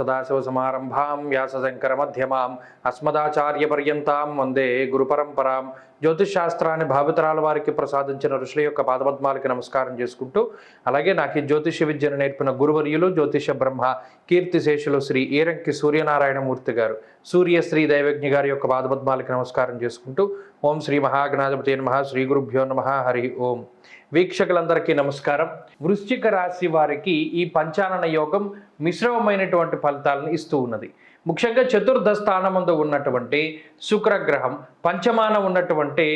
సదాశివసమారంభాం వ్యాసశంకరమధ్యమాం అస్మదాచార్యపర్యంతాం వందే గురుపరంపరాం. జ్యోతిషశాస్త్రాన్ని భావితరాల వారికి ప్రసాదించిన ఋషుల యొక్క పాదపద్మాలకి నమస్కారం చేసుకుంటూ, అలాగే నాకు ఈ జ్యోతిష విద్యను నేర్పిన గురువర్యులు జ్యోతిష బ్రహ్మ కీర్తిశేషులు శ్రీ ఈరంకి సూర్యనారాయణమూర్తి గారు, సూర్యశ్రీ దైవజ్ఞ గారి యొక్క పాదపద్మాలకి నమస్కారం చేసుకుంటూ, ఓం శ్రీ మహాగణాధిపతి నమః, శ్రీ గురుభ్యో నమః, హరి ఓం. వీక్షకులందరికీ నమస్కారం. వృశ్చిక రాశి వారికి ఈ పంచానన యోగం మిశ్రమమైనటువంటి ఫలితాలను ఇస్తూ ఉన్నది. ముఖ్యంగా చతుర్థ స్థానమందు ఉన్నటువంటి శుక్రగ్రహం, పంచమాన ఉన్నటువంటి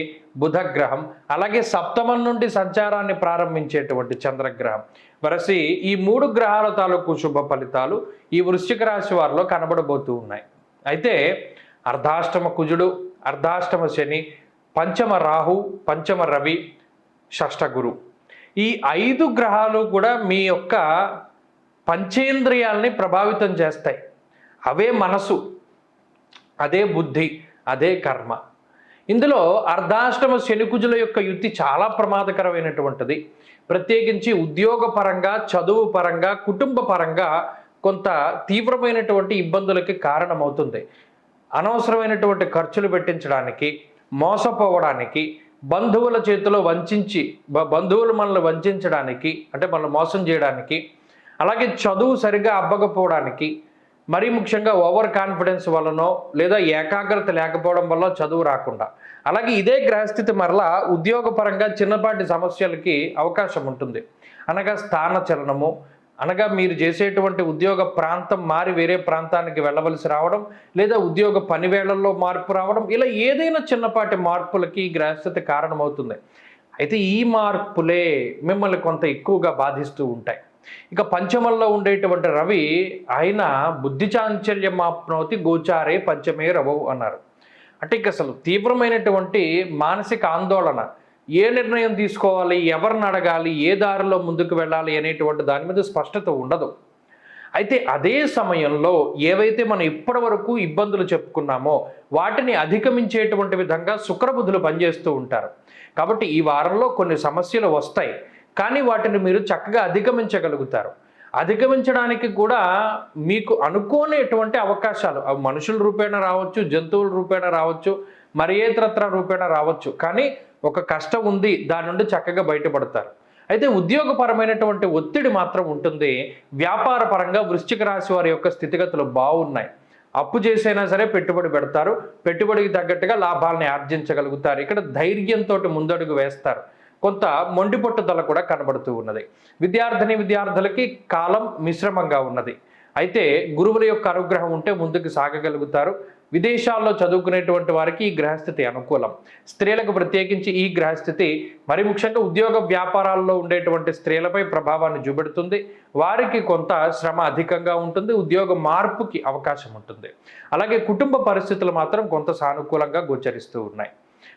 బుధగ్రహం, అలాగే సప్తమం నుండి సంచారాన్ని ప్రారంభించేటువంటి చంద్రగ్రహం వరసి ఈ మూడు గ్రహాల తాలూకు శుభ ఫలితాలు ఈ వృశ్చిక రాశి వారిలో కనబడబోతూ ఉన్నాయి. అయితే అర్ధాష్టమ కుజుడు, అర్ధాష్టమ శని, పంచమ రాహు, పంచమ రవి, షష్ఠ గురు, ఈ 5 గ్రహాలు కూడా మీ యొక్క పంచేంద్రియాలని ప్రభావితం చేస్తాయి. అవే మనసు, అదే బుద్ధి, అదే కర్మ. ఇందులో అర్ధాష్టమ శనికుజుల యొక్క యుద్ధి చాలా ప్రమాదకరమైనటువంటిది. ప్రత్యేకించి ఉద్యోగపరంగా, చదువు పరంగా, కుటుంబ పరంగా కొంత తీవ్రమైనటువంటి ఇబ్బందులకి కారణమవుతుంది. అనవసరమైనటువంటి ఖర్చులు పెట్టించడానికి, మోసపోవడానికి, బంధువుల చేతిలో బంధువులు మనల్ని వంచడానికి, అంటే మనల్ని మోసం చేయడానికి, అలాగే చదువు సరిగా అబ్బకపోవడానికి, మరీ ముఖ్యంగా ఓవర్ కాన్ఫిడెన్స్ వలనో లేదా ఏకాగ్రత లేకపోవడం వల్ల చదువు రాకుండా, అలాగే ఇదే గ్రహస్థితి మరలా ఉద్యోగపరంగా చిన్నపాటి సమస్యలకి అవకాశం ఉంటుంది. అనగా స్థాన చలనము, అనగా మీరు చేసేటువంటి ఉద్యోగ ప్రాంతం మారి వేరే ప్రాంతానికి వెళ్ళవలసి రావడం, లేదా ఉద్యోగ పనివేళల్లో మార్పు రావడం, ఇలా ఏదైనా చిన్నపాటి మార్పులకి ఈ గ్రహస్థితి కారణమవుతుంది. అయితే ఈ మార్పులే మిమ్మల్ని కొంత ఎక్కువగా బాధిస్తూ ఉంటాయి. ఇక పంచమంలో ఉండేటువంటి రవి, ఆయన బుద్ధి చాంచల్యమాప్నోతి గోచారే పంచమే రవవు అన్నారు. అంటే ఇక అసలు తీవ్రమైనటువంటి మానసిక ఆందోళన, ఏ నిర్ణయం తీసుకోవాలి, ఎవరిని అడగాలి, ఏ దారిలో ముందుకు వెళ్ళాలి అనేటువంటి దాని మీద స్పష్టత ఉండదు. అయితే అదే సమయంలో ఏవైతే మనం ఇప్పటి వరకు ఇబ్బందులు చెప్పుకున్నామో వాటిని అధిగమించేటువంటి విధంగా శుక్రబుధులు పనిచేస్తూ ఉంటారు. కాబట్టి ఈ వారంలో కొన్ని సమస్యలు వస్తాయి, కానీ వాటిని మీరు చక్కగా అధిగమించగలుగుతారు. అధిగమించడానికి కూడా మీకు అనుకోనేటువంటి అవకాశాలు, అవి మనుషుల రూపేణ రావచ్చు, జంతువుల రూపేణ రావచ్చు, మరి ఏతరత్ర రూపేణ రావచ్చు, కానీ ఒక కష్టం ఉంది, దాని నుండి చక్కగా బయటపడతారు. అయితే ఉద్యోగపరమైనటువంటి ఒత్తిడి మాత్రం ఉంటుంది. వ్యాపార పరంగా వృశ్చిక రాశి వారి యొక్క స్థితిగతులు బాగున్నాయి. అప్పు చేసైనా సరే పెట్టుబడి పెడతారు, పెట్టుబడికి తగ్గట్టుగా లాభాలని ఆర్జించగలుగుతారు. ఇక్కడ ధైర్యంతో ముందడుగు వేస్తారు. కొంత మొండి పట్టుదల కూడా కనబడుతూ ఉన్నది. విద్యార్థులకి కాలం మిశ్రమంగా ఉన్నది. అయితే గురువుల యొక్క అనుగ్రహం ఉంటే ముందుకు సాగగలుగుతారు. విదేశాల్లో చదువుకునేటువంటి వారికి ఈ గ్రహస్థితి అనుకూలం. స్త్రీలకు ప్రత్యేకించి ఈ గ్రహస్థితి మరి ముఖ్యంగా ఉద్యోగ వ్యాపారాల్లో ఉండేటువంటి స్త్రీలపై ప్రభావాన్ని చూపెడుతుంది. వారికి కొంత శ్రమ అధికంగా ఉంటుంది, ఉద్యోగ మార్పుకి అవకాశం ఉంటుంది. అలాగే కుటుంబ పరిస్థితులు మాత్రం కొంత సానుకూలంగా గోచరిస్తూ ఉన్నాయి.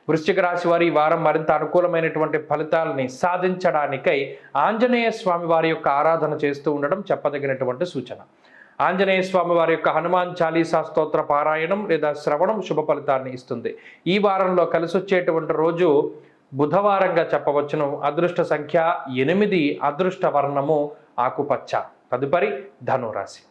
వృశ్చిక రాశి వారి ఈ వారం మరింత అనుకూలమైనటువంటి ఫలితాలని సాధించడానికై ఆంజనేయ స్వామి వారి యొక్క ఆరాధన చేస్తూ ఉండడం చెప్పదగినటువంటి సూచన. ఆంజనేయ స్వామి వారి యొక్క హనుమాన్ చాలీసా స్తోత్ర పారాయణం లేదా శ్రవణం శుభ ఫలితాన్ని ఇస్తుంది. ఈ వారంలో కలిసి వచ్చేటువంటి రోజు బుధవారంగా చెప్పవచ్చును. అదృష్ట సంఖ్య 8, అదృష్ట వర్ణము ఆకుపచ్చ. తదుపరి ధనురాశి.